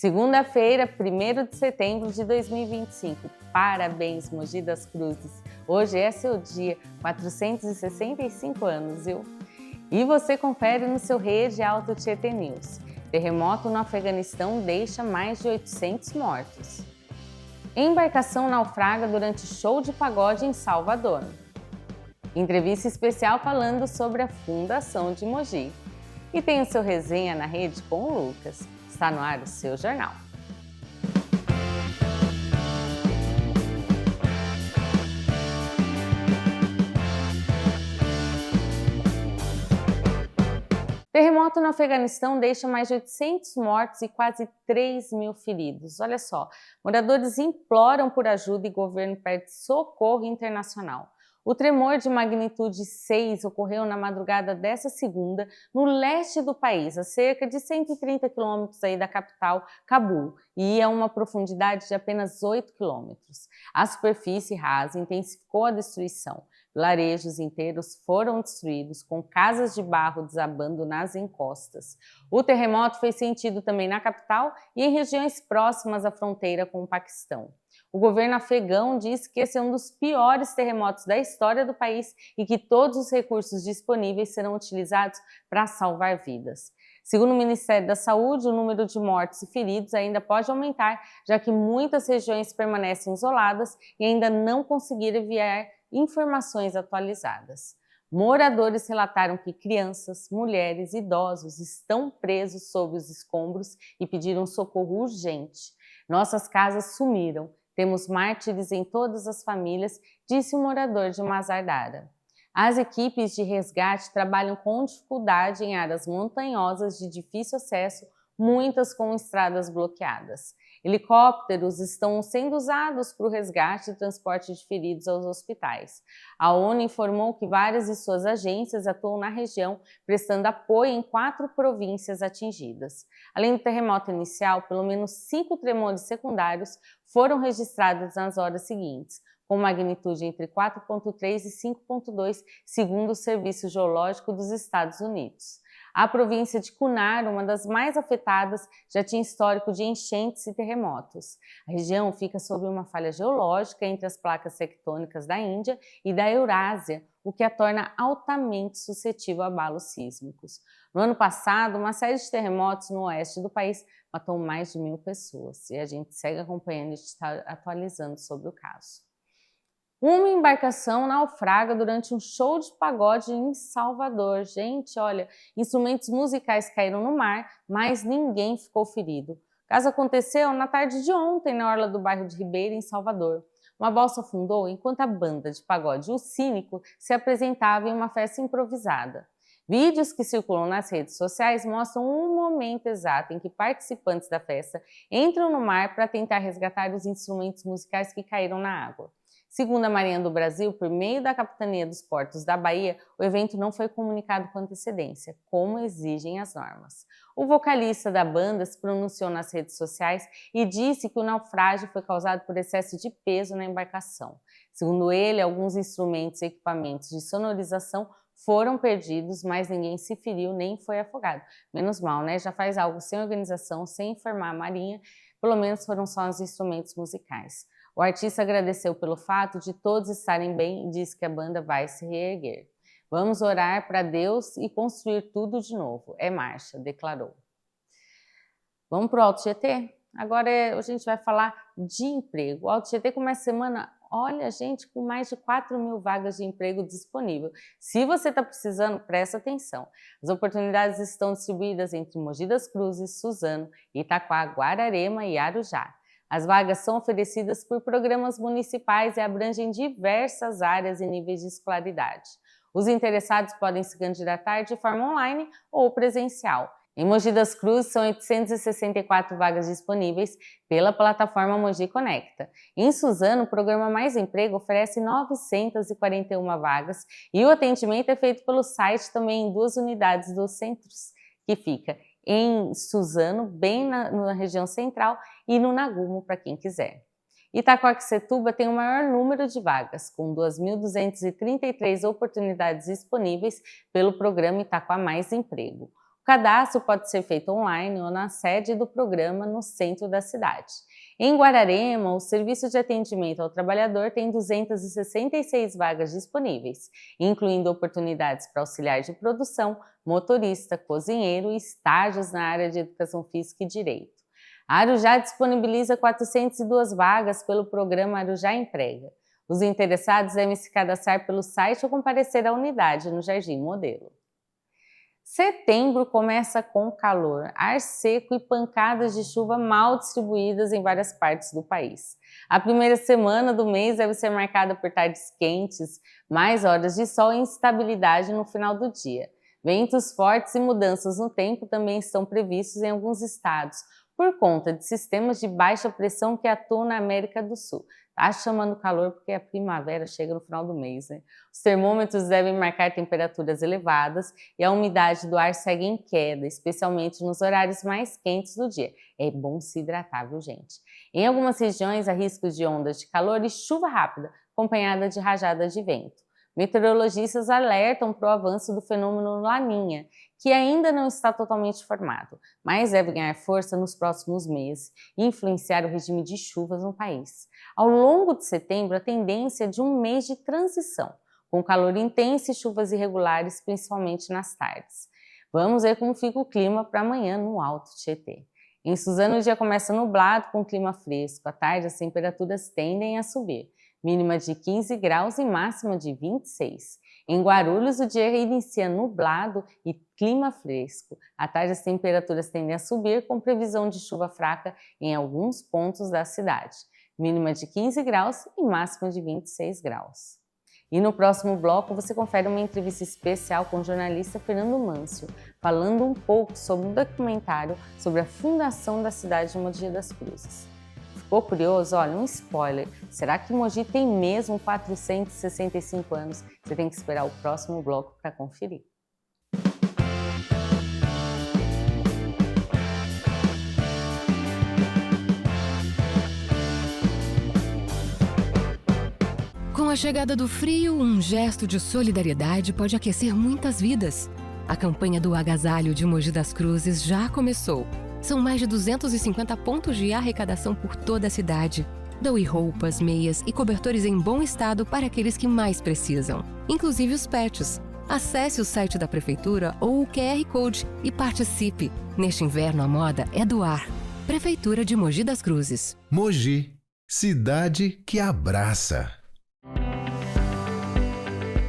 Segunda-feira, 1º de setembro de 2025. Parabéns, Mogi das Cruzes! Hoje é seu dia, 465 anos, viu? E você confere no seu Rede Alto Tietê News. Terremoto no Afeganistão deixa mais de 800 mortos. Embarcação naufraga durante show de pagode em Salvador. Entrevista especial falando sobre a fundação de Mogi. E tem o seu Resenha na Rede com o Lucas. Está no ar o seu jornal. Terremoto no Afeganistão deixa mais de 800 mortos e quase 3 mil feridos. Olha só, moradores imploram por ajuda e governo pede socorro internacional. O tremor de magnitude 6 ocorreu na madrugada desta segunda no leste do país, a cerca de 130 quilômetros da capital, Cabul, e a uma profundidade de apenas 8 quilômetros. A superfície rasa intensificou a destruição. Vilarejos inteiros foram destruídos, com casas de barro desabando nas encostas. O terremoto foi sentido também na capital e em regiões próximas à fronteira com o Paquistão. O governo afegão disse que esse é um dos piores terremotos da história do país e que todos os recursos disponíveis serão utilizados para salvar vidas. Segundo o Ministério da Saúde, o número de mortos e feridos ainda pode aumentar, já que muitas regiões permanecem isoladas e ainda não conseguiram enviar informações atualizadas. Moradores relataram que crianças, mulheres e idosos estão presos sob os escombros e pediram socorro urgente. Nossas casas sumiram. Temos mártires em todas as famílias, disse um morador de Mazar-Dara. As equipes de resgate trabalham com dificuldade em áreas montanhosas de difícil acesso, muitas com estradas bloqueadas. Helicópteros estão sendo usados para o resgate e transporte de feridos aos hospitais. A ONU informou que várias de suas agências atuam na região, prestando apoio em 4 províncias atingidas. Além do terremoto inicial, pelo menos 5 tremores secundários foram registrados nas horas seguintes, com magnitude entre 4,3 e 5,2, segundo o Serviço Geológico dos Estados Unidos. A província de Kunar, uma das mais afetadas, já tinha histórico de enchentes e terremotos. A região fica sob uma falha geológica entre as placas tectônicas da Índia e da Eurásia, o que a torna altamente suscetível a abalos sísmicos. No ano passado, uma série de terremotos no oeste do país matou mais de 1.000 pessoas e a gente segue acompanhando e está atualizando sobre o caso. Uma embarcação naufraga durante um show de pagode em Salvador. Gente, olha, instrumentos musicais caíram no mar, mas ninguém ficou ferido. O caso aconteceu na tarde de ontem na orla do bairro de Ribeira, em Salvador. Uma balsa afundou enquanto a banda de pagode O Cínico se apresentava em uma festa improvisada. Vídeos que circulam nas redes sociais mostram um momento exato em que participantes da festa entram no mar para tentar resgatar os instrumentos musicais que caíram na água. Segundo a Marinha do Brasil, por meio da Capitania dos Portos da Bahia, o evento não foi comunicado com antecedência, como exigem as normas. O vocalista da banda se pronunciou nas redes sociais e disse que o naufrágio foi causado por excesso de peso na embarcação. Segundo ele, alguns instrumentos e equipamentos de sonorização foram perdidos, mas ninguém se feriu nem foi afogado. Menos mal, né? Já faz algo sem organização, sem informar a Marinha, pelo menos foram só os instrumentos musicais. O artista agradeceu pelo fato de todos estarem bem e disse que a banda vai se reerguer. Vamos orar para Deus e construir tudo de novo. É marcha, declarou. Vamos para o Alto Tietê? Agora a gente vai falar de emprego. O Alto Tietê começa a semana, olha gente, com mais de 4.000 vagas de emprego disponível. Se você está precisando, presta atenção. As oportunidades estão distribuídas entre Mogi das Cruzes, Suzano, Itaquá, Guararema e Arujá. As vagas são oferecidas por programas municipais e abrangem diversas áreas e níveis de escolaridade. Os interessados podem se candidatar de forma online ou presencial. Em Mogi das Cruzes, são 864 vagas disponíveis pela plataforma Mogi Conecta. Em Suzano, o programa Mais Emprego oferece 941 vagas e o atendimento é feito pelo site também em 2 unidades dos centros, que fica em Suzano, bem na região central, e no Nagumo, para quem quiser. Itaquaquecetuba tem o maior número de vagas, com 2.233 oportunidades disponíveis pelo programa Itaquá Mais Emprego. O cadastro pode ser feito online ou na sede do programa no centro da cidade. Em Guararema, o Serviço de Atendimento ao Trabalhador tem 266 vagas disponíveis, incluindo oportunidades para auxiliar de produção, motorista, cozinheiro e estágios na área de Educação Física e Direito. A Arujá disponibiliza 402 vagas pelo programa Arujá Emprega. Os interessados devem se cadastrar pelo site ou comparecer à unidade no Jardim Modelo. Setembro começa com calor, ar seco e pancadas de chuva mal distribuídas em várias partes do país. A primeira semana do mês deve ser marcada por tardes quentes, mais horas de sol e instabilidade no final do dia. Ventos fortes e mudanças no tempo também estão previstos em alguns estados, por conta de sistemas de baixa pressão que atuam na América do Sul. Tá chamando calor porque a primavera chega no final do mês, né? Os termômetros devem marcar temperaturas elevadas e a umidade do ar segue em queda, especialmente nos horários mais quentes do dia. É bom se hidratar, viu, gente? Em algumas regiões há risco de ondas de calor e chuva rápida, acompanhada de rajadas de vento. Meteorologistas alertam para o avanço do fenômeno Laninha, que ainda não está totalmente formado, mas deve ganhar força nos próximos meses e influenciar o regime de chuvas no país. Ao longo de setembro, a tendência é de um mês de transição, com calor intenso e chuvas irregulares, principalmente nas tardes. Vamos ver como fica o clima para amanhã no Alto Tietê. Em Suzano, o dia começa nublado com clima fresco. À tarde, as temperaturas tendem a subir, mínima de 15 graus e máxima de 26. Em Guarulhos, o dia inicia nublado e clima fresco. À tarde, as temperaturas tendem a subir, com previsão de chuva fraca em alguns pontos da cidade, mínima de 15 graus e máxima de 26 graus. E no próximo bloco você confere uma entrevista especial com o jornalista Fernando Mâncio, falando um pouco sobre um documentário sobre a fundação da cidade de Mogi das Cruzes. Ficou curioso? Olha, um spoiler. Será que Mogi tem mesmo 465 anos? Você tem que esperar o próximo bloco para conferir. Com a chegada do frio, um gesto de solidariedade pode aquecer muitas vidas. A campanha do Agasalho de Mogi das Cruzes já começou. São mais de 250 pontos de arrecadação por toda a cidade. Doe roupas, meias e cobertores em bom estado para aqueles que mais precisam, inclusive os pets. Acesse o site da Prefeitura ou o QR Code e participe. Neste inverno, a moda é doar. Prefeitura de Mogi das Cruzes. Mogi, cidade que abraça.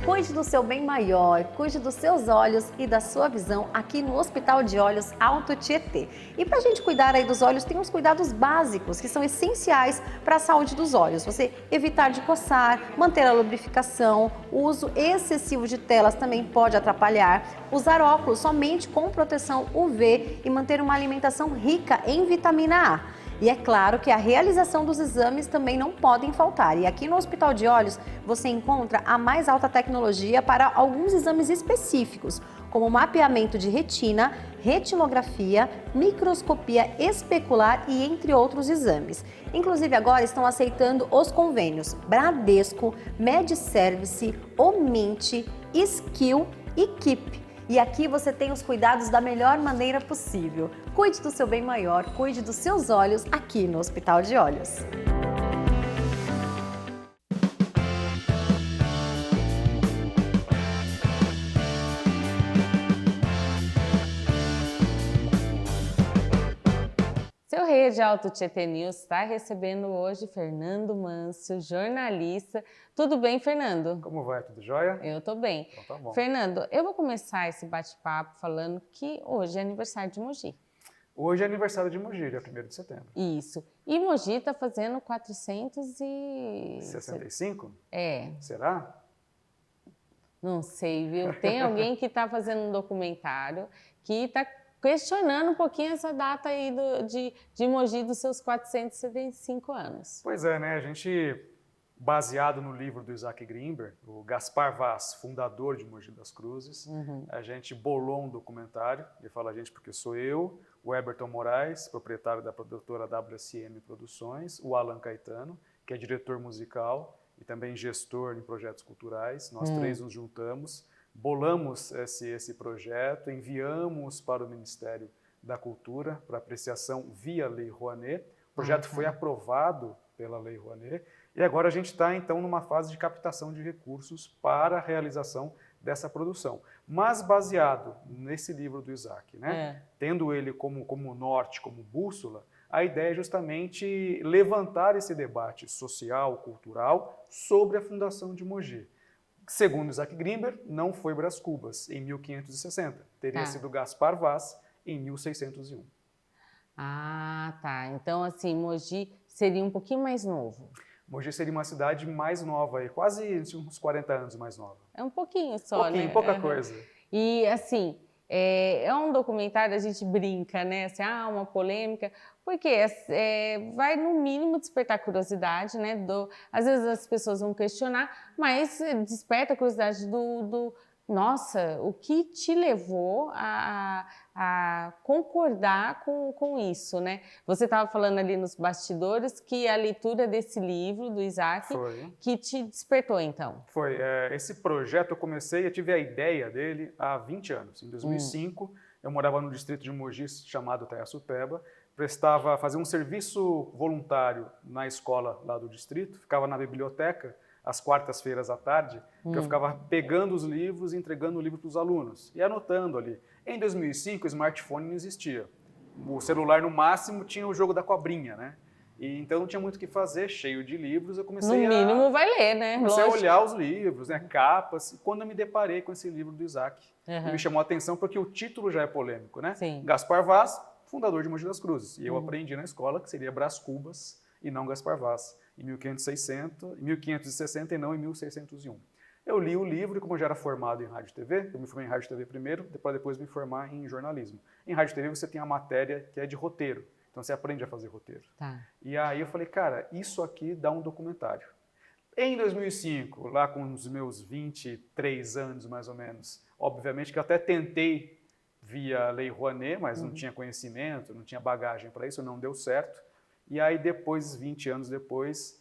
Cuide do seu bem maior, cuide dos seus olhos e da sua visão aqui no Hospital de Olhos Alto Tietê. E para a gente cuidar aí dos olhos, tem uns cuidados básicos que são essenciais para a saúde dos olhos. Você evitar de coçar, manter a lubrificação, o uso excessivo de telas também pode atrapalhar, usar óculos somente com proteção UV e manter uma alimentação rica em vitamina A. E é claro que a realização dos exames também não podem faltar. E aqui no Hospital de Olhos você encontra a mais alta tecnologia para alguns exames específicos, como mapeamento de retina, retinografia, microscopia especular e entre outros exames. Inclusive agora estão aceitando os convênios Bradesco, MedService, Omint, Skill e Keep. E aqui você tem os cuidados da melhor maneira possível. Cuide do seu bem maior, cuide dos seus olhos aqui no Hospital de Olhos. Seu Rede Alto Tietê News está recebendo hoje Fernando Mâncio, jornalista. Tudo bem, Fernando? Como vai? Tudo jóia? Eu tô bem. Então tá bom. Fernando, eu vou começar esse bate-papo falando que hoje é aniversário de Mogi. Hoje é aniversário de Mogi, dia 1º de setembro. Isso. E Mogi está fazendo 65? É. Será? Não sei, viu? Tem alguém que está fazendo um documentário que está questionando um pouquinho essa data aí de Mogi dos seus 475 anos. Pois é, né? A gente, baseado no livro do Isaac Greenberg, o Gaspar Vaz, fundador de Mogi das Cruzes, a gente bolou um documentário. Ele fala a gente porque sou eu, o Eberton Moraes, proprietário da produtora WSM Produções, o Alan Caetano, que é diretor musical e também gestor em projetos culturais. Nós três nos juntamos bolamos esse projeto, enviamos para o Ministério da Cultura para apreciação via Lei Rouanet. O projeto foi aprovado pela Lei Rouanet e agora a gente está, então, numa fase de captação de recursos para a realização dessa produção. Mas baseado nesse livro do Isaac, né? Tendo ele como norte, como bússola, a ideia é justamente levantar esse debate social, cultural, sobre a fundação de Mogi. Segundo Isaac Grinberg, não foi Brás Cubas, em 1560. Teria sido Gaspar Vaz, em 1601. Ah, tá. Então, assim, Mogi seria um pouquinho mais novo. Mogi seria uma cidade mais nova, aí, quase uns 40 anos mais nova. É um pouquinho só, né? Pouca coisa. E, assim, é um documentário, a gente brinca, né? Assim, uma polêmica, porque vai, no mínimo, despertar curiosidade, né? Às vezes as pessoas vão questionar, mas desperta a curiosidade nossa, o que te levou a concordar com isso, né? Você estava falando ali nos bastidores que a leitura desse livro, do Isaac, que te despertou, então. Foi. Esse projeto eu tive a ideia dele há 20 anos. Em 2005, eu morava no distrito de Mogi, chamado Taiaçupeba, fazia um serviço voluntário na escola lá do distrito, ficava na biblioteca, às quartas-feiras à tarde, que eu ficava pegando os livros e entregando o livro para os alunos e anotando ali. Em 2005, o smartphone não existia. O celular, no máximo, tinha o jogo da cobrinha, né? E então não tinha muito o que fazer, cheio de livros, eu comecei no mínimo vai ler, né? Comecei a olhar os livros, né, capas, e quando eu me deparei com esse livro do Isaac, me chamou a atenção porque o título já é polêmico, né? Sim. Gaspar Vaz, fundador de Mogi das Cruzes. E eu aprendi na escola que seria Brás Cubas e não Gaspar Vaz, em 1560 e não em 1601. Eu li o livro e, como eu já era formado em rádio e TV, eu me formei em rádio e TV primeiro, para depois me formar em jornalismo. Em rádio e TV você tem a matéria que é de roteiro, então você aprende a fazer roteiro. Tá. E aí eu falei, cara, isso aqui dá um documentário. Em 2005, lá com os meus 23 anos mais ou menos, obviamente que eu até tentei via Lei Rouanet, mas não tinha conhecimento, não tinha bagagem para isso, não deu certo. E aí depois, 20 anos depois,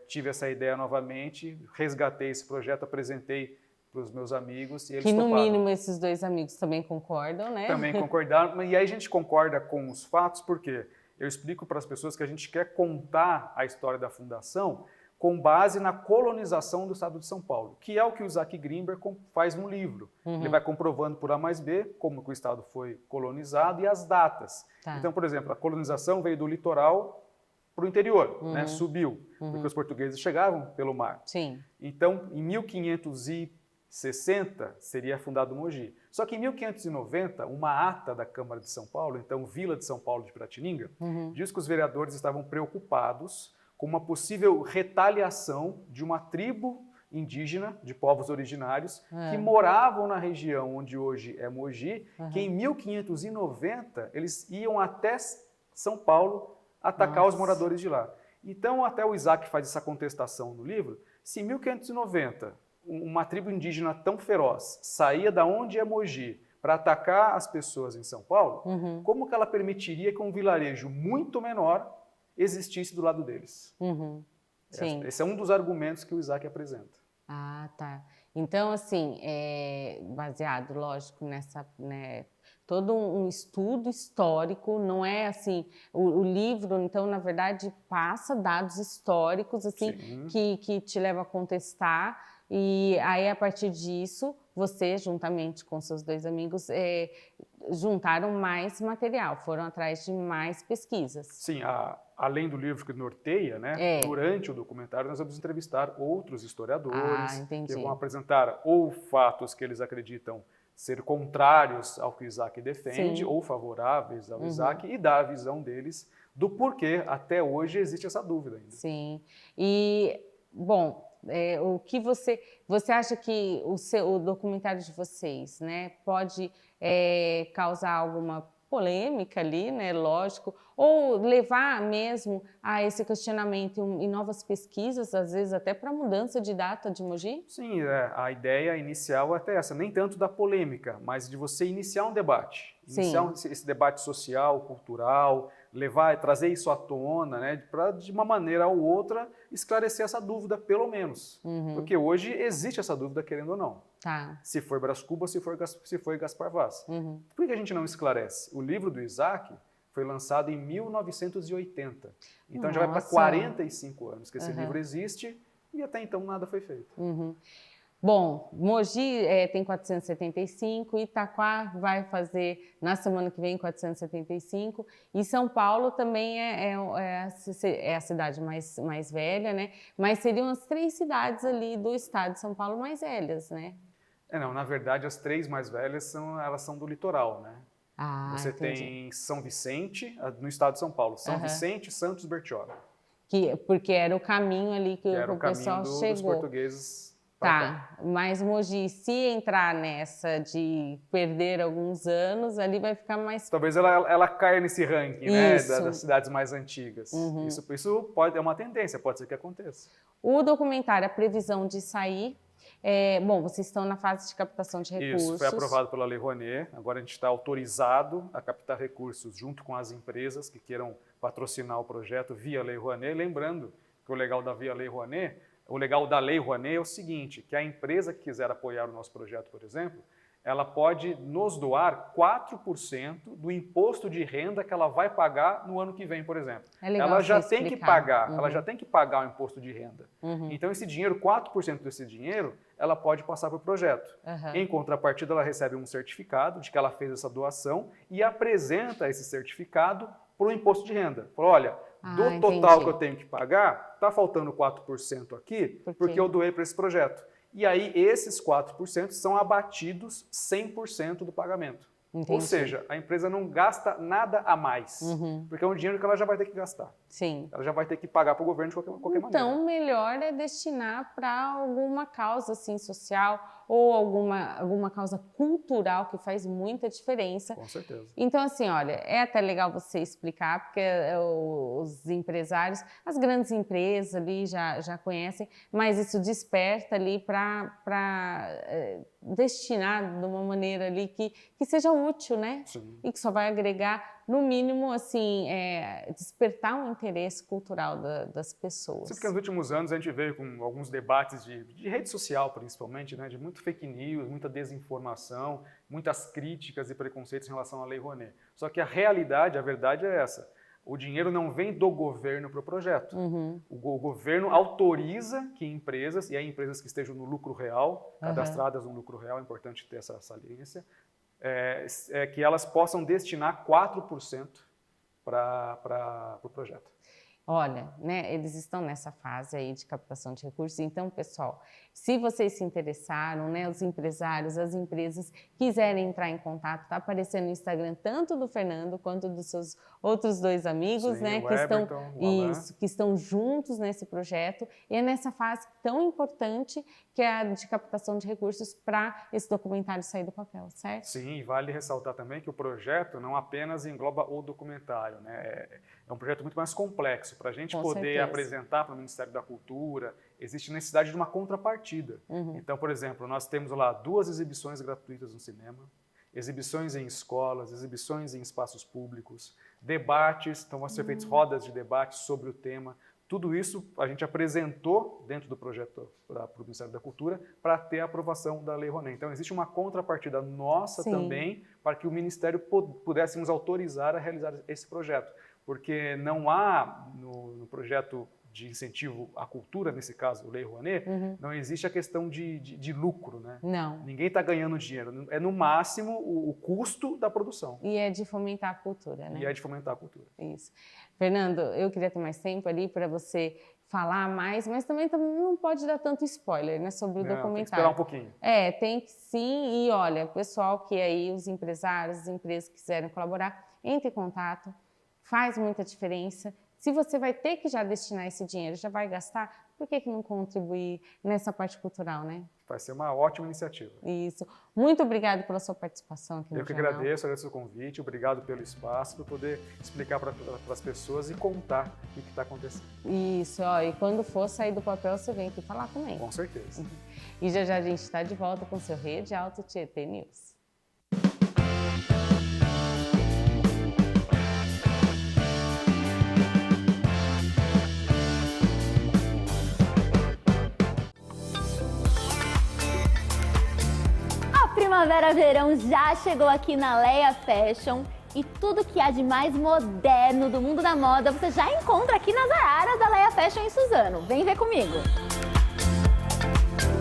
tive essa ideia novamente, resgatei esse projeto, apresentei para os meus amigos e eles toparam. Que no mínimo esses dois amigos também concordam, né? Também concordaram, e aí a gente concorda com os fatos, porque eu explico para as pessoas que a gente quer contar a história da fundação com base na colonização do estado de São Paulo, que é o que o Isaac Grinberg faz no livro. Ele vai comprovando por A mais B como que o estado foi colonizado e as datas. Tá. Então, por exemplo, a colonização veio do litoral para o interior, né? Subiu, porque os portugueses chegavam pelo mar. Sim. Então, em 1560, seria fundado Mogi. Só que em 1590, uma ata da Câmara de São Paulo, então Vila de São Paulo de Piratininga, diz que os vereadores estavam preocupados com uma possível retaliação de uma tribo indígena, de povos originários, que moravam na região onde hoje é Mogi, que em 1590 eles iam até São Paulo atacar os moradores de lá. Então, até o Isaac faz essa contestação no livro, se em 1590 uma tribo indígena tão feroz saía da onde é Mogi para atacar as pessoas em São Paulo, como que ela permitiria que um vilarejo muito menor existisse do lado deles? Sim. Esse é um dos argumentos que o Isaac apresenta. Ah, tá. Então, assim, baseado, lógico, nessa, né, todo um estudo histórico, não é assim, o livro, então, na verdade, passa dados históricos, assim, que te leva a contestar, e aí, a partir disso, você, juntamente com seus dois amigos, juntaram mais material, foram atrás de mais pesquisas. Sim, além do livro que norteia, né, durante o documentário nós vamos entrevistar outros historiadores que vão apresentar ou fatos que eles acreditam ser contrários ao que o Isaac defende, ou favoráveis ao Isaac, e dar a visão deles do porquê até hoje existe essa dúvida ainda. Sim, e, bom, o que você acha que o documentário de vocês, né, pode causar alguma polêmica ali, né, lógico, ou levar mesmo a esse questionamento em novas pesquisas, às vezes até para mudança de data de Mogi? Sim, a ideia inicial é até essa, nem tanto da polêmica, mas de você iniciar um debate, iniciar esse debate social, cultural, trazer isso à tona, né, para de uma maneira ou outra esclarecer essa dúvida, pelo menos. Porque hoje existe essa dúvida, querendo ou não. Tá. Se foi Brás Cubas, se foi Gaspar Vaz. Por que a gente não esclarece? O livro do Isaac foi lançado em 1980. Então já vai para 45 anos que esse livro existe e até então nada foi feito. Bom, Mogi tem 475, Itaquá vai fazer na semana que vem 475, e São Paulo também é a cidade mais velha, né? Mas seriam as 3 cidades ali do estado de São Paulo mais velhas, né? Não, na verdade as 3 mais velhas elas são do litoral, né? Você entendi. tem São Vicente, no estado de São Paulo, São Vicente, Santos, Bertioga. Porque era o caminho ali que era o pessoal dos chegou. Portugueses. Tá, mas Mogi, se entrar nessa de perder alguns anos, ali vai ficar mais... Talvez ela caia nesse ranking, né, das cidades mais antigas. Isso é uma tendência, pode ser que aconteça. O documentário, a previsão de sair... bom, vocês estão na fase de captação de recursos. Isso, foi aprovado pela Lei Rouanet. Agora a gente está autorizado a captar recursos junto com as empresas que queiram patrocinar o projeto via Lei Rouanet. Lembrando que o legal da Lei Rouanet é o seguinte, que a empresa que quiser apoiar o nosso projeto, por exemplo, ela pode nos doar 4% do imposto de renda que ela vai pagar no ano que vem, por exemplo. Ela já tem que pagar, ela já tem que pagar o imposto de renda. Então esse dinheiro, 4% desse dinheiro, ela pode passar para o projeto. Em contrapartida, ela recebe um certificado de que ela fez essa doação e apresenta esse certificado para o imposto de renda. Fala, olha, do total que eu tenho que pagar, está faltando 4% aqui, porque eu doei para esse projeto. E aí, esses 4% são abatidos 100% do pagamento. Entendi. Ou seja, a empresa não gasta nada a mais, porque é um dinheiro que ela já vai ter que gastar. Sim. Ela já vai ter que pagar para o governo de qualquer maneira. Então, melhor é destinar para alguma causa assim, social ou alguma causa cultural que faz muita diferença. Com certeza. Então, assim, olha, é até legal você explicar, porque os empresários, as grandes empresas ali já conhecem, mas isso desperta ali para destinar de uma maneira ali que seja útil, né? Sim. E que só vai agregar, no mínimo, assim, despertar um interesse cultural das pessoas. Sim, porque nos últimos anos a gente veio com alguns debates de rede social, principalmente, né, de muito fake news, muita desinformação, muitas críticas e preconceitos em relação à Lei Rouanet. Só que a verdade é essa. O dinheiro não vem do governo para o projeto. O governo autoriza que empresas, e aí empresas que estejam no lucro real, cadastradas no lucro real, é importante ter essa saliência, que elas possam destinar 4% para o projeto. Olha, né, eles estão nessa fase aí de captação de recursos. Então, pessoal, se vocês se interessaram, né, os empresários, as empresas quiserem entrar em contato, está aparecendo no Instagram tanto do Fernando quanto dos seus outros 2 amigos, sim, né, que estão juntos nesse projeto. E é nessa fase tão importante que é a de captação de recursos para esse documentário sair do papel, certo? Sim, vale ressaltar também que o projeto não apenas engloba o documentário, né? É um projeto muito mais complexo. Para a gente poder apresentar para o Ministério da Cultura, existe necessidade de uma contrapartida. Então, por exemplo, nós temos lá 2 exibições gratuitas no cinema, exibições em escolas, exibições em espaços públicos, debates, então vão ser feitas rodas de debate sobre o tema. Tudo isso a gente apresentou dentro do projeto para o Ministério da Cultura para ter a aprovação da Lei Rouanet. Então, existe uma contrapartida nossa também para que o Ministério pudesse nos autorizar a realizar esse projeto. Porque não há no projeto de incentivo à cultura, nesse caso, Lei Rouanet, não existe a questão de lucro, né? Não. Ninguém está ganhando dinheiro. É, no máximo, o custo da produção. E é de fomentar a cultura, né? E é de fomentar a cultura. Isso. Fernando, eu queria ter mais tempo ali para você falar mais, mas também não pode dar tanto spoiler, né, sobre o documentário. Tem que esperar um pouquinho. Tem que sim. E olha, pessoal que aí, os empresários, as empresas que quiserem colaborar, entre em contato, faz muita diferença. Se você vai ter que já destinar esse dinheiro, já vai gastar, por que não contribuir nessa parte cultural, né? Vai ser uma ótima iniciativa. Isso. Muito obrigada pela sua participação aqui no Eu que jornal. agradeço o convite, obrigado pelo espaço, por poder explicar para as pessoas e contar o que está acontecendo. Isso, e quando for sair do papel, você vem aqui falar também. Com certeza. E já a gente está de volta com o seu Rede Alto Tietê News. primavera-verão já chegou aqui na Leia Fashion e tudo que há de mais moderno do mundo da moda você já encontra aqui nas araras da Leia Fashion em Suzano. Vem ver comigo!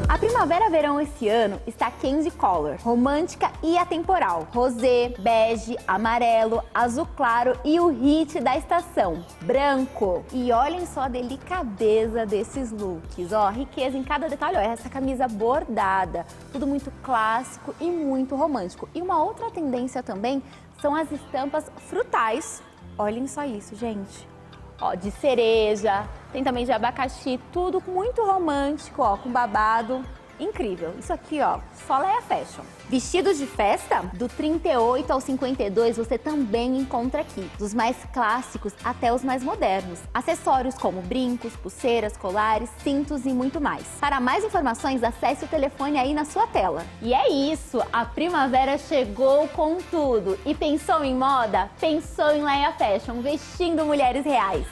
A primavera-verão esse ano está candy color, romântica e atemporal. Rosé, bege, amarelo, azul claro e o hit da estação, branco. E olhem só a delicadeza desses looks, ó, riqueza em cada detalhe. Ó, essa camisa bordada, tudo muito clássico e muito romântico. E uma outra tendência também são as estampas frutais. Olhem só isso, gente. Ó, de cereja, tem também de abacaxi, tudo muito romântico, ó, com babado. Incrível. Isso aqui, ó, só Leia Fashion. Vestidos de festa, do 38 ao 52, você também encontra aqui. Dos mais clássicos até os mais modernos. Acessórios como brincos, pulseiras, colares, cintos e muito mais. Para mais informações, acesse o telefone aí na sua tela. E é isso, a primavera chegou com tudo. E pensou em moda? Pensou em Leia Fashion, vestindo mulheres reais.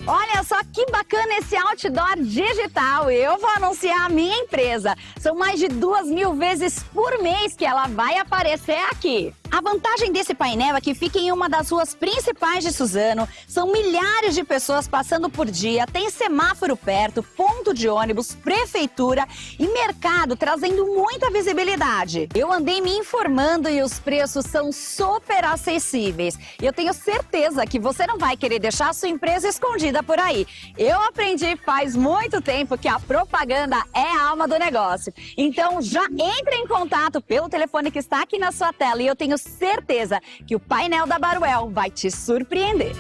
Olha só que bacana esse outdoor digital. Eu vou anunciar a minha empresa. São mais de 2.000 vezes por mês que ela vai aparecer aqui. A vantagem desse painel é que fica em uma das ruas principais de Suzano. São milhares de pessoas passando por dia, tem semáforo perto, ponto de ônibus, prefeitura e mercado trazendo muita visibilidade. Eu andei me informando e os preços são super acessíveis. E eu tenho certeza que você não vai querer deixar a sua empresa escondida por aí. Eu aprendi faz muito tempo que a propaganda é a alma do negócio. Então já entre em contato pelo telefone que está aqui na sua tela e eu tenho certeza que o painel da Baruel vai te surpreender.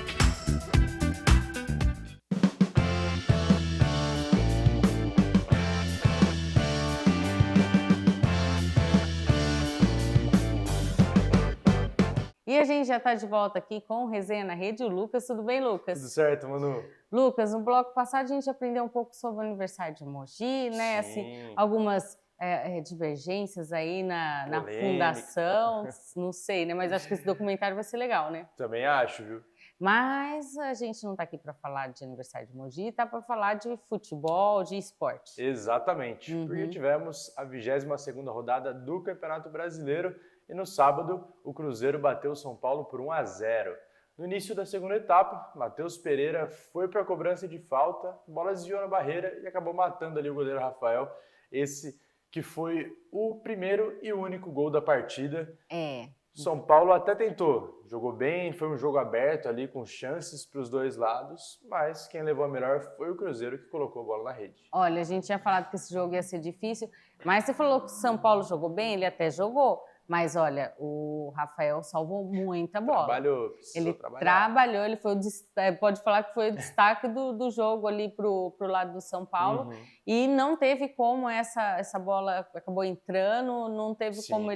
E a gente já está de volta aqui com o Resenha na Rede, o Lucas. Tudo bem, Lucas? Tudo certo, Manu. Lucas, no bloco passado a gente aprendeu um pouco sobre o aniversário de Mogi, né? Assim, algumas divergências aí na fundação, não sei, né? Mas acho que esse documentário vai ser legal, né? Também acho, viu? Mas a gente não está aqui para falar de aniversário de Mogi, está para falar de futebol, de esporte. Exatamente, porque tivemos a 22ª rodada do Campeonato Brasileiro e no sábado o Cruzeiro bateu o São Paulo por 1-0. No início da segunda etapa, Matheus Pereira foi para a cobrança de falta, a bola desviou na barreira e acabou matando ali o goleiro Rafael, esse que foi o primeiro e único gol da partida. São Paulo até tentou, jogou bem, foi um jogo aberto ali com chances para os dois lados, mas quem levou a melhor foi o Cruzeiro que colocou a bola na rede. Olha, a gente tinha falado que esse jogo ia ser difícil, mas você falou que o São Paulo jogou bem, ele até jogou, mas olha, o Rafael salvou muita bola. Ele trabalhou, ele foi pode falar que foi o destaque do jogo ali pro lado do São Paulo, e não teve como essa bola acabou entrando, não teve como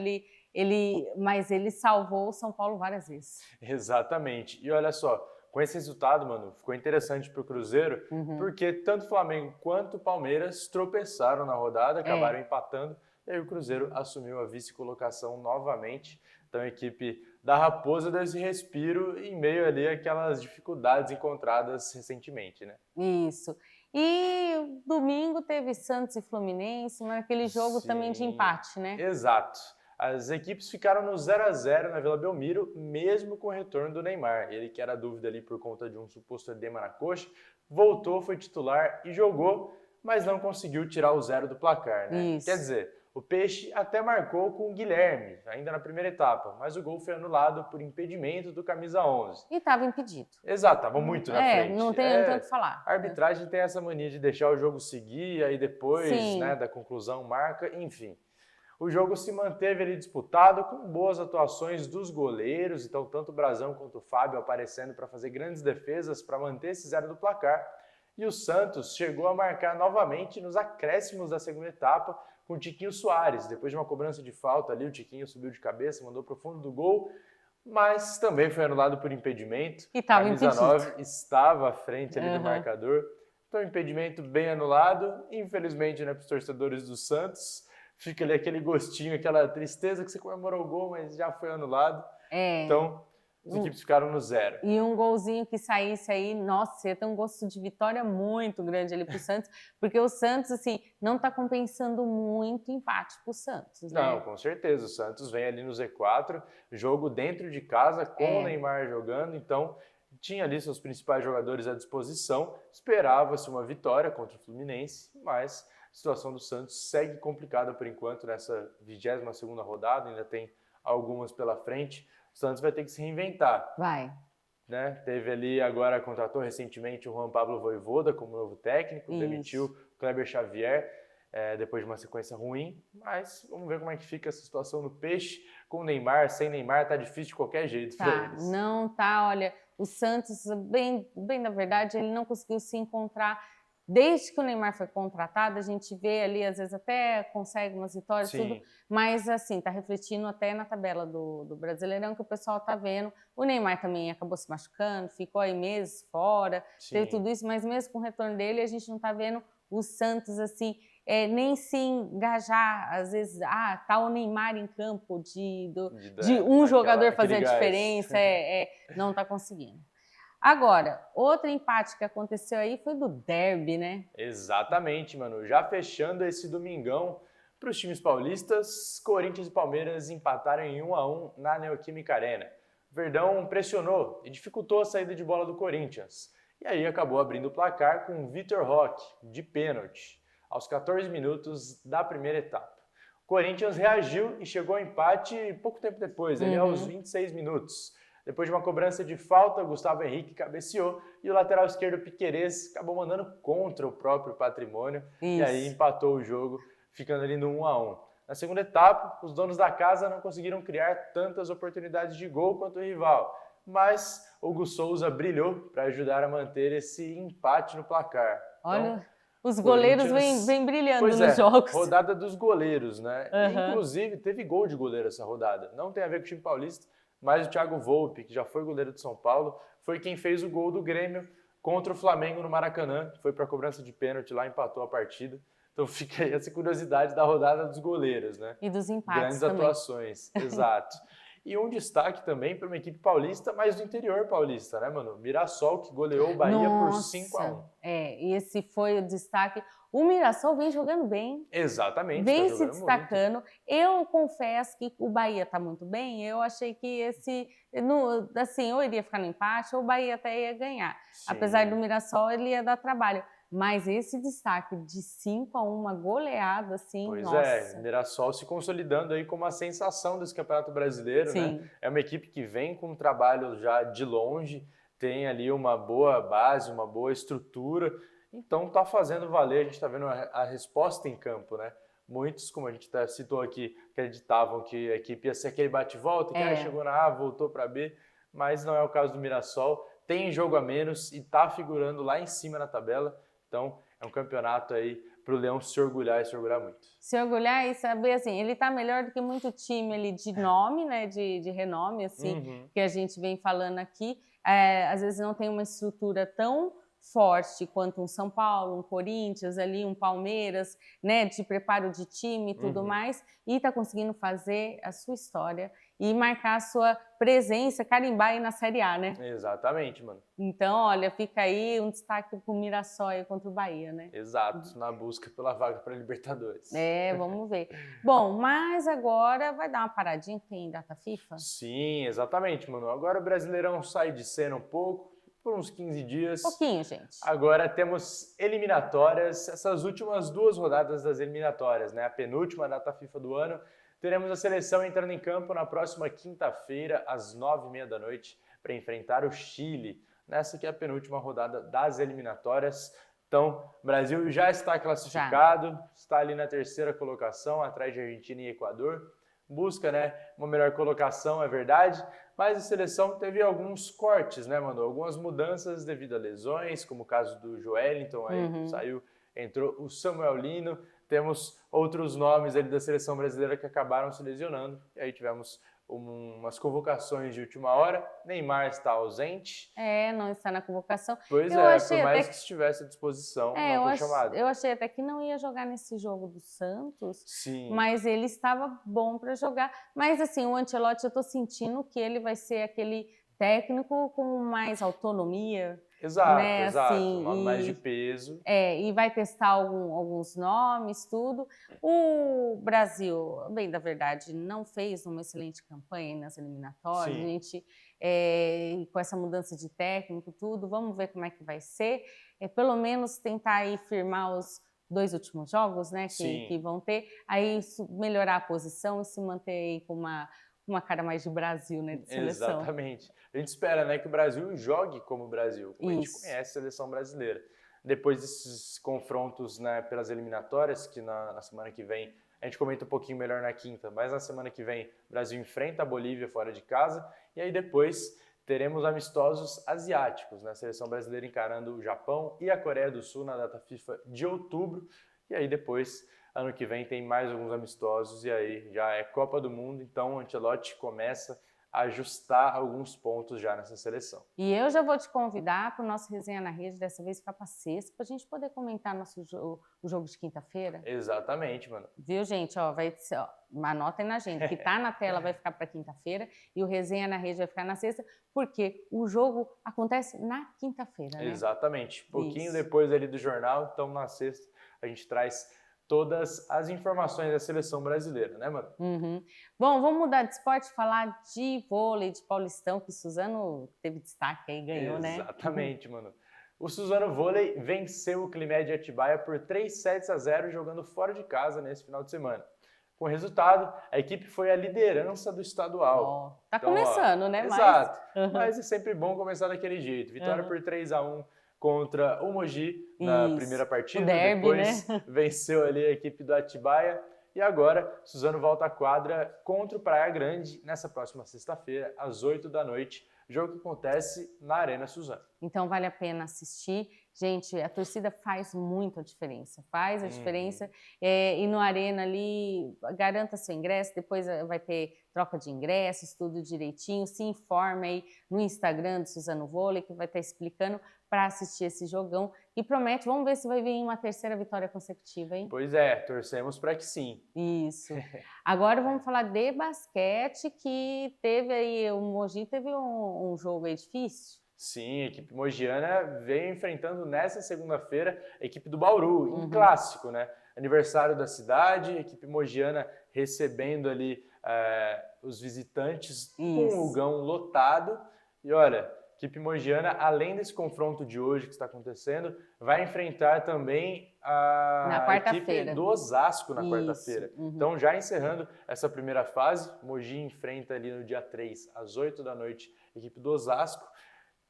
mas ele salvou o São Paulo várias vezes. Exatamente. E olha só, com esse resultado, mano, ficou interessante para o Cruzeiro, porque tanto o Flamengo quanto o Palmeiras tropeçaram na rodada, acabaram empatando, e aí o Cruzeiro assumiu a vice-colocação novamente. Então a equipe da Raposa deu esse respiro em meio ali àquelas dificuldades encontradas recentemente, né? Isso. E domingo teve Santos e Fluminense, naquele jogo também de empate, né? Exato. As equipes ficaram no 0-0 na Vila Belmiro, mesmo com o retorno do Neymar. Ele que era dúvida ali por conta de um suposto edema na coxa, voltou, foi titular e jogou, mas não conseguiu tirar o 0 do placar, né? Isso. Quer dizer, o Peixe até marcou com o Guilherme, ainda na primeira etapa, mas o gol foi anulado por impedimento do camisa 11. E estava impedido. Exato, estava muito na frente. Não tem o que falar. A arbitragem tem essa mania de deixar o jogo seguir, aí depois, né, da conclusão marca, enfim. O jogo se manteve ali disputado com boas atuações dos goleiros, então tanto o Brazão quanto o Fábio aparecendo para fazer grandes defesas para manter esse 0 do placar. E o Santos chegou a marcar novamente nos acréscimos da segunda etapa com o Tiquinho Soares. Depois de uma cobrança de falta ali, o Tiquinho subiu de cabeça, mandou para o fundo do gol, mas também foi anulado por impedimento. E estava impedido. Camisa 9 estava à frente ali do marcador. Então, impedimento bem anulado. Infelizmente, né, para os torcedores do Santos, fica ali aquele gostinho, aquela tristeza que você comemorou o gol, mas já foi anulado. Então, as equipes ficaram no 0. E um golzinho que saísse aí, nossa, ia ter um gosto de vitória muito grande ali pro Santos, porque o Santos, assim, não tá compensando muito empate pro Santos, né? Não, com certeza. O Santos vem ali no Z4, jogo dentro de casa, com o Neymar jogando, então tinha ali seus principais jogadores à disposição, esperava-se uma vitória contra o Fluminense, mas a situação do Santos segue complicada por enquanto nessa 22ª rodada, ainda tem algumas pela frente. O Santos vai ter que se reinventar. Vai. Né? Teve ali, agora contratou recentemente o Juan Pablo Vojvoda como novo técnico, Isso. demitiu o Kleber Xavier depois de uma sequência ruim, mas vamos ver como é que fica essa situação no Peixe, com o Neymar, sem Neymar, tá difícil de qualquer jeito para eles. Não tá, olha, o Santos, bem na verdade, ele não conseguiu se encontrar. Desde que o Neymar foi contratado, a gente vê ali, às vezes até consegue umas vitórias, tudo, mas assim, tá refletindo até na tabela do Brasileirão, que o pessoal tá vendo. O Neymar também acabou se machucando, ficou aí meses fora, teve tudo isso, mas mesmo com o retorno dele, a gente não tá vendo o Santos, assim, nem se engajar, às vezes, tá o Neymar em campo, de um jogador fazer a diferença, não tá conseguindo. Agora, outro empate que aconteceu aí foi do derby, né? Exatamente, mano. Já fechando esse domingão para os times paulistas, Corinthians e Palmeiras empataram em 1-1 na Neoquímica Arena. O Verdão pressionou e dificultou a saída de bola do Corinthians. E aí acabou abrindo o placar com o Vitor Roque, de pênalti, aos 14 minutos da primeira etapa. O Corinthians reagiu e chegou ao empate pouco tempo depois, ali aos 26 minutos. Depois de uma cobrança de falta, Gustavo Henrique cabeceou e o lateral esquerdo Piquerez acabou mandando contra o próprio Patrimônio. E aí empatou o jogo, ficando ali no 1-1. Na segunda etapa, os donos da casa não conseguiram criar tantas oportunidades de gol quanto o rival, mas Hugo Souza brilhou para ajudar a manter esse empate no placar. Olha, então, os goleiros vêm brilhando nos jogos. Rodada dos goleiros, né? Inclusive, teve gol de goleiro essa rodada. Não tem a ver com o time paulista, mas o Thiago Volpi, que já foi goleiro de São Paulo, foi quem fez o gol do Grêmio contra o Flamengo no Maracanã. Foi para a cobrança de pênalti lá, empatou a partida. Então fica aí essa curiosidade da rodada dos goleiros, né? E dos empates Grandes também. Atuações, exato. E um destaque também para uma equipe paulista, mas do interior paulista, né, mano? Mirassol, que goleou o Bahia por 5-1. Esse foi o destaque. O Mirassol vem jogando bem. Exatamente. Vem se destacando. Muito. Eu confesso que o Bahia está muito bem. Eu achei que assim, ou iria ficar no empate, ou o Bahia até ia ganhar. Sim. Apesar do Mirassol, ele ia dar trabalho. Mas esse destaque de 5-1, uma goleada, assim, nossa. Mirassol se consolidando aí como a sensação desse Campeonato Brasileiro, né? É uma equipe que vem com um trabalho já de longe, tem ali uma boa base, uma boa estrutura, então tá fazendo valer, a gente tá vendo a resposta em campo, né? Muitos, como a gente citou aqui, acreditavam que a equipe ia ser aquele bate-volta, que chegou na A, voltou para B, mas não é o caso do Mirassol, tem jogo a menos e tá figurando lá em cima na tabela. Então, é um campeonato aí para o Leão se orgulhar e se orgulhar muito. Se orgulhar e saber, assim, ele está melhor do que muito time ali de nome, né, de renome, assim, que a gente vem falando aqui. Às vezes não tem uma estrutura tão forte quanto um São Paulo, um Corinthians, ali, um Palmeiras, né, de preparo de time e tudo mais, e está conseguindo fazer a sua história e marcar a sua presença, carimbar aí na Série A, né? Exatamente, mano. Então, olha, fica aí um destaque pro Mirassol aí contra o Bahia, né? Exato, na busca pela vaga para Libertadores. Vamos ver. Bom, mas agora vai dar uma paradinha, que tem data FIFA? Sim, exatamente, mano. Agora o Brasileirão sai de cena um pouco, por uns 15 dias. Pouquinho, gente. Agora temos eliminatórias, essas últimas 2 rodadas das eliminatórias, né? A penúltima data FIFA do ano. Teremos a seleção entrando em campo na próxima quinta-feira, às 9h30 da noite, para enfrentar o Chile. Nessa que é a penúltima rodada das eliminatórias. Então, o Brasil já está classificado, está ali na 3ª colocação, atrás de Argentina e Equador. Busca, né, uma melhor colocação, é verdade, mas a seleção teve alguns cortes, né, mano? Algumas mudanças devido a lesões, como o caso do Joelinton, aí saiu, entrou o Samuel Lino. Temos outros nomes ali da seleção brasileira que acabaram se lesionando. E aí tivemos umas convocações de última hora. Neymar está ausente. Não está na convocação. Pois por mais que estivesse à disposição, não foi chamado. Eu achei até que não ia jogar nesse jogo do Santos. Sim. Mas ele estava bom para jogar. Mas assim, o Ancelotti, eu estou sentindo que ele vai ser aquele técnico com mais autonomia. Exato, né? exato. Assim, Mais de peso. E vai testar alguns nomes, tudo. O Brasil, bem da verdade, não fez uma excelente campanha nas eliminatórias. Sim. A gente, com essa mudança de técnico, tudo, vamos ver como é que vai ser. Pelo menos tentar aí firmar os 2 últimos jogos, né, que vão ter, aí melhorar a posição e se manter aí com uma cara mais de Brasil, né, de seleção. Exatamente. A gente espera, né, que o Brasil jogue como o Brasil, como a gente conhece a seleção brasileira. Depois desses confrontos, né, pelas eliminatórias, que na semana que vem, a gente comenta um pouquinho melhor na quinta, mas na semana que vem o Brasil enfrenta a Bolívia fora de casa, e aí depois teremos amistosos asiáticos, né, a seleção brasileira encarando o Japão e a Coreia do Sul na data FIFA de outubro, e aí depois, ano que vem, tem mais alguns amistosos, e aí já é Copa do Mundo, então o Ancelotti começa a ajustar alguns pontos já nessa seleção. E eu já vou te convidar para o nosso Resenha na Rede, dessa vez ficar para sexta, para a gente poder comentar o jogo de quinta-feira. Exatamente, mano. Viu, gente? Ó, vai ser, anotem na agenda, que tá na tela vai ficar para quinta-feira e o Resenha na Rede vai ficar na sexta, porque o jogo acontece na quinta-feira, né? Exatamente. Pouquinho depois ali do jornal, então na sexta a gente traz todas as informações da seleção brasileira, né, mano? Bom, vamos mudar de esporte, falar de vôlei, de Paulistão, que o Suzano teve destaque aí, ganhou, né? Exatamente, mano. O Suzano Vôlei venceu o Climed de Atibaia por 3-0, jogando fora de casa nesse final de semana. Com o resultado, a equipe foi a liderança do estadual. Tá então, começando, né? Exato. Mas é sempre bom começar daquele jeito. Vitória por 3-1 contra o Mogi na primeira partida. O derby, depois né? venceu ali a equipe do Atibaia. E agora, Suzano volta à quadra contra o Praia Grande nessa próxima sexta-feira, às 8 da noite. Jogo que acontece na Arena Suzano. Então vale a pena assistir. Gente, a torcida faz muita diferença, faz a diferença. E no Arena ali, garanta seu ingresso, depois vai ter troca de ingressos, tudo direitinho. Se informe aí no Instagram do Suzano Vôlei, que vai estar explicando para assistir esse jogão. E promete, vamos ver se vai vir uma terceira vitória consecutiva, hein? Pois é, torcemos para que sim. Isso. Agora vamos falar de basquete, que teve aí, o Mogi teve um jogo aí difícil. Sim, a equipe mogiana veio enfrentando nessa segunda-feira a equipe do Bauru, em clássico, né? Aniversário da cidade, a equipe mogiana recebendo ali os visitantes com o Lugão lotado. E olha, a equipe mogiana, além desse confronto de hoje que está acontecendo, vai enfrentar também a equipe do Osasco na quarta-feira. Então, já encerrando essa primeira fase, Mogi enfrenta ali no dia 3, às 8 da noite, a equipe do Osasco.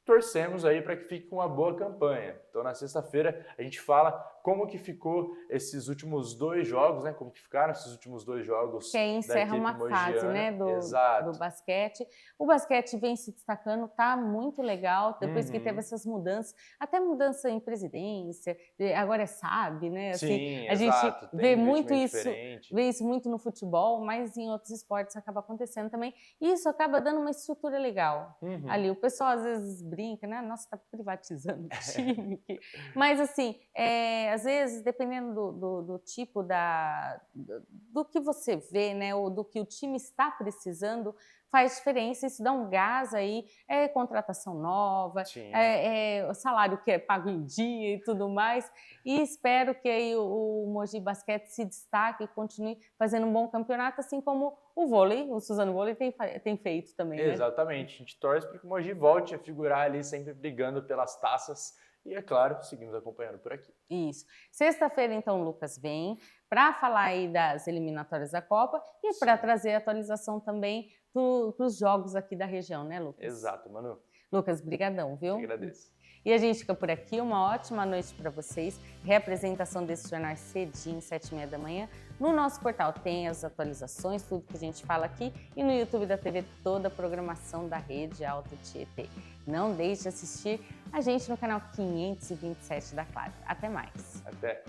Torcemos aí para que fique uma boa campanha. Então, na sexta-feira, a gente fala como que ficou esses últimos 2 jogos, né? Como que ficaram esses últimos 2 jogos. Que aí encerra uma fase, né, do basquete. O basquete vem se destacando, tá muito legal, depois que teve essas mudanças, até mudança em presidência, agora é SAB, né? Assim, sim, a gente vê muito isso, diferente. vê isso muito no futebol, mas em outros esportes acaba acontecendo também. E isso acaba dando uma estrutura legal. Ali, o pessoal às vezes brinca, né? Nossa, tá privatizando o time. Mas assim, às vezes, dependendo do tipo do que você vê, né, ou do que o time está precisando, faz diferença, isso dá um gás aí, contratação nova, o salário que é pago em dia e tudo mais, e espero que aí o Mogi Basquete se destaque e continue fazendo um bom campeonato, assim como o vôlei, o Suzano Vôlei tem feito também, né? Exatamente, a gente torce para que o Mogi volte a figurar ali, sempre brigando pelas taças. E, é claro, seguimos acompanhando por aqui. Isso. Sexta-feira, então, o Lucas vem para falar aí das eliminatórias da Copa e para trazer atualização também para os jogos aqui da região, né, Lucas? Exato, Manu. Lucas, brigadão, viu? Eu agradeço. E a gente fica por aqui. Uma ótima noite para vocês. Reapresentação desse jornal cedinho, 7h30 da manhã. No nosso portal tem as atualizações, tudo que a gente fala aqui. E no YouTube da TV, toda a programação da Rede Alto Tietê. Não deixe de assistir a gente no canal 527 da Claro. Até mais. Até.